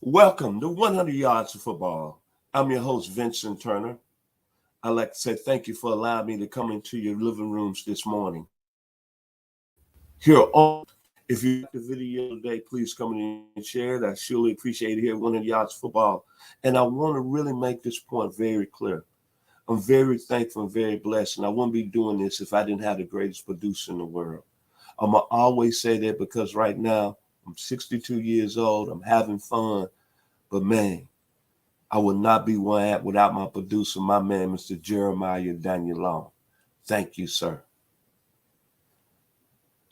Welcome to 100 Yards of Football. I'm your host, Vincent Turner. I'd like to say thank you for allowing me to come into your living rooms this morning. Here on, if you like the video today, please come in and share it. I surely appreciate it here at 100 Yards of Football. And I want to really make this point very clear. I'm very thankful and very blessed, and I wouldn't be doing this if I didn't have the greatest producer in the world. I'm going to always say that because right now, I'm 62 years old. I'm having fun. But man, I would not be where I am without my producer, my man, Mr. Jeremiah Daniel Long. Thank you, sir.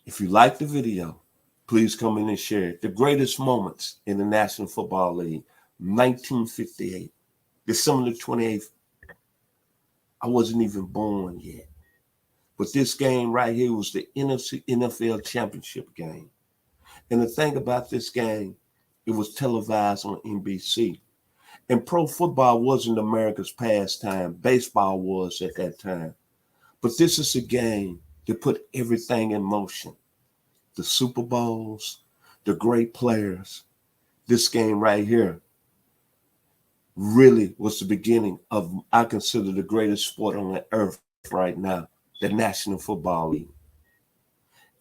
If you like the video, please come in and share it. The greatest moments in the National Football League, 1958, December the 28th. I wasn't even born yet. But this game right here was the NFL Championship game. And the thing about this game, it was televised on NBC. And pro football wasn't America's pastime. Baseball was at that time. But this is a game that put everything in motion. The Super Bowls, the great players. This game right here really was the beginning of, I consider, the greatest sport on the earth right now, the National Football League.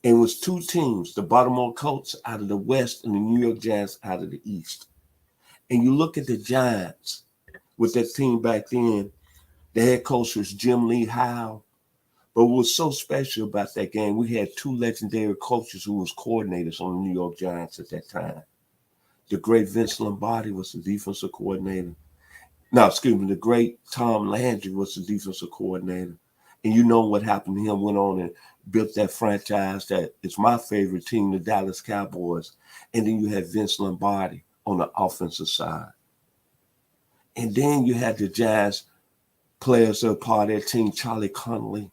And it was two teams, the Baltimore Colts out of the West and the New York Giants out of the East. And you look at the Giants with that team back then, the head coach was Jim Lee Howe. But what was so special about that game, we had two legendary coaches who was coordinators on the New York Giants at that time. The great Vince Lombardi was the defensive coordinator. The great Tom Landry was the defensive coordinator. And you know what happened to him, went on and built that franchise that is my favorite team, the Dallas Cowboys. And then you had Vince Lombardi on the offensive side. And then you had the Giants players that were part of that team, Charlie Connolly,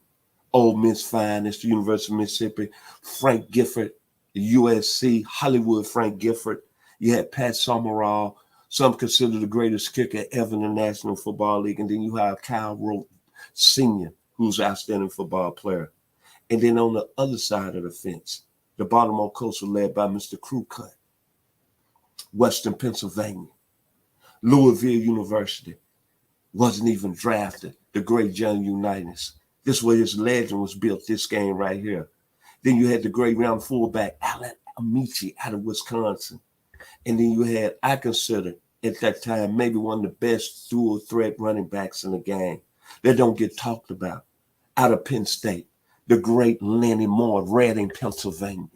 Ole Miss finest, the University of Mississippi, Frank Gifford, the USC, Hollywood Frank Gifford. You had Pat Summerall, some consider the greatest kicker ever in the National Football League. And then you have Kyle Rote Sr., who's an outstanding football player. And then on the other side of the fence, the Baltimore Colts were led by Mr. Crew Cut, Western Pennsylvania. Louisville University wasn't even drafted. The great John Unitas. This way his legend was built, this game right here. Then you had the great round fullback, Alan Amici out of Wisconsin. And then you had, I consider, at that time, maybe one of the best dual threat running backs in the game that don't get talked about, out of Penn State, the great Lenny Moore, Reading, Pennsylvania.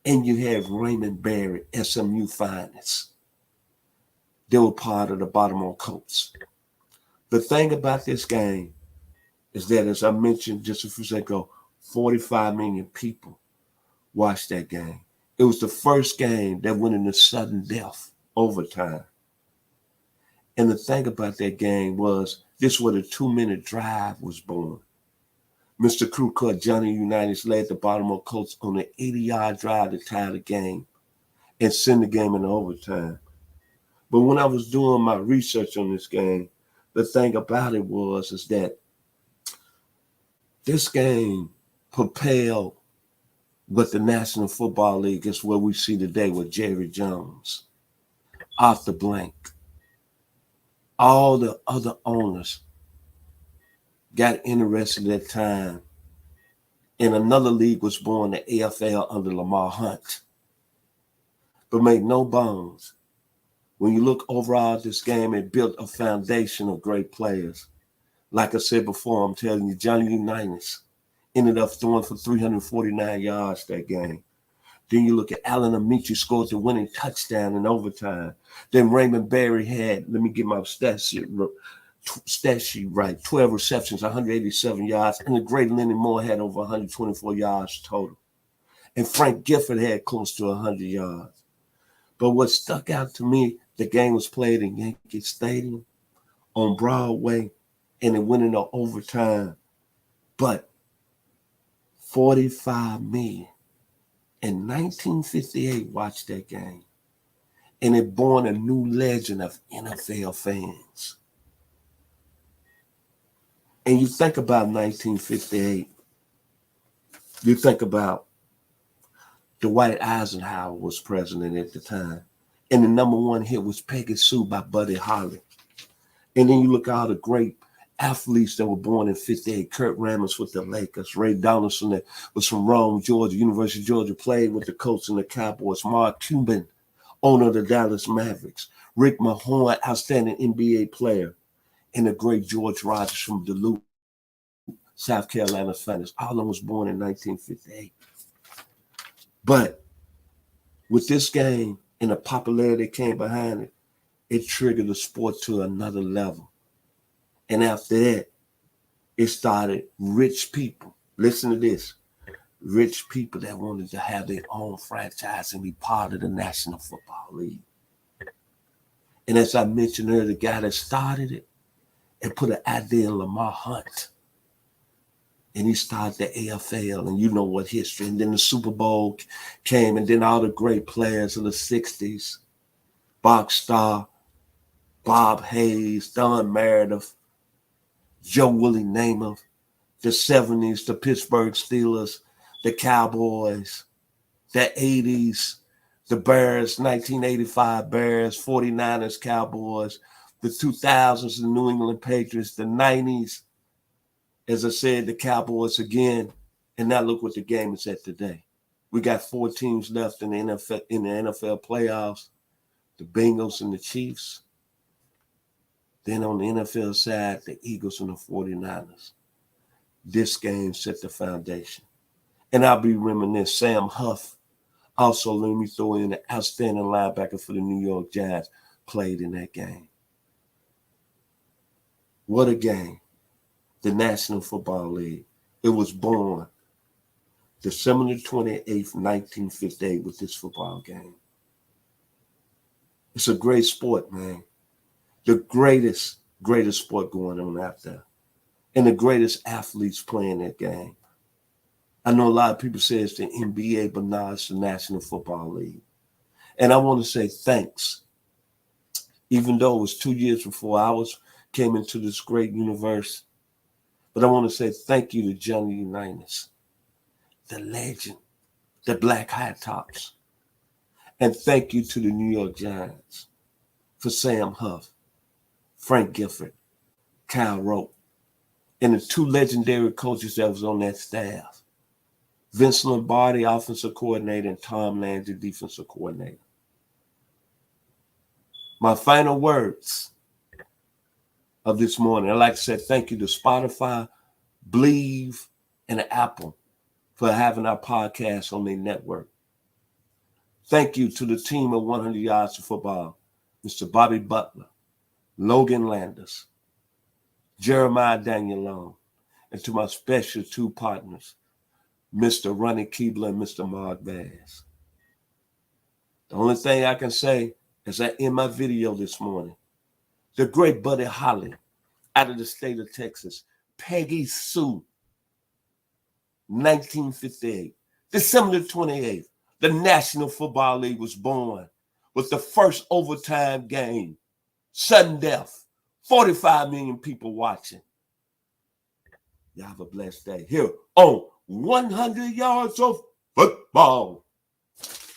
And you have Raymond Berry, SMU finest. They were part of the Baltimore Colts. The thing about this game is that, as I mentioned just a few seconds ago, 45 million people watched that game. It was the first game that went into sudden death, overtime. And the thing about that game was, this was a 2-minute drive was born. Mr. Crew Cut, Johnny Unitas, led the Baltimore Colts on an 80-yard drive to tie the game and send the game into overtime. But when I was doing my research on this game, the thing about it is that this game propelled what the National Football League is what we see today with Jerry Jones, Arthur Blank. All the other owners got interested at that time. And another league was born, the AFL, under Lamar Hunt. But make no bones, when you look overall at this game, it built a foundation of great players. Like I said before, I'm telling you, Johnny Unitas ended up throwing for 349 yards that game. Then you look at Alan Amici scored the winning touchdown in overtime. Then Raymond Berry had, let me get my stat sheet right, 12 receptions, 187 yards, and the great Lenny Moore had over 124 yards total. And Frank Gifford had close to 100 yards. But what stuck out to me, the game was played in Yankee Stadium on Broadway, and it went into overtime. But 45 million in 1958 watched that game. And it born a new legend of NFL fans. And you think about 1958, you think about Dwight Eisenhower was president at the time. And the number one hit was Peggy Sue by Buddy Holly. And then you look at all the great athletes that were born in 58. Kurt Rambis with the Lakers. Ray Donaldson that was from Rome, Georgia, University of Georgia, played with the Colts and the Cowboys. Mark Cuban, owner of the Dallas Mavericks. Rick Mahorn, outstanding NBA player. And the great George Rogers from Duluth, South Carolina's finest. All of them was born in 1958. But with this game and the popularity that came behind it, it triggered the sport to another level. And after that, it started rich people. Listen to this. Rich people that wanted to have their own franchise and be part of the National Football League. And as I mentioned earlier, the guy that started it and put an idea in Lamar Hunt. And he started the AFL, and you know what history. And then the Super Bowl came, and then all the great players of the 60s, Box Starr, Bob Hayes, Don Meredith, Joe Willie Namath, the 70s, the Pittsburgh Steelers, the Cowboys, the 80s, the Bears, 1985 Bears, 49ers, Cowboys, the 2000s, the New England Patriots, the 90s, as I said, the Cowboys again. And now look what the game is at today. We got 4 teams left in the NFL playoffs, the Bengals and the Chiefs. Then on the NFL side, the Eagles and the 49ers. This game set the foundation. And I'll be reminiscing, Sam Huff, also let me throw in an outstanding linebacker for the New York Giants, played in that game. What a game. The National Football League. It was born December 28th, 1958 with this football game. It's a great sport, man. The greatest sport going on out there. And the greatest athletes playing that game. I know a lot of people say it's the NBA, but now it's the National Football League. And I want to say thanks. Even though it was 2 years before I came into this great universe, but I want to say thank you to Johnny Unitas, the legend, the Black High Tops. And thank you to the New York Giants for Sam Huff, Frank Gifford, Kyle Rote, and the 2 legendary coaches that was on that staff, Vince Lombardi, offensive coordinator, and Tom Landry, defensive coordinator. My final words of this morning, I'd like to say thank you to Spotify, Believe, and Apple for having our podcast on their network. Thank you to the team of 100 Yards of Football, Mr. Bobby Butler, Logan Landers, Jeremiah Danielone, and to my special 2 partners, Mr. Ronnie Keebler and Mr. Mark Bass. The only thing I can say is that in my video this morning, the great Buddy Holly out of the state of Texas, Peggy Sue, 1958, December 28th, the National Football League was born with the first overtime game, sudden death, 45 million people watching. Y'all have a blessed day here on 100 Yards of Football.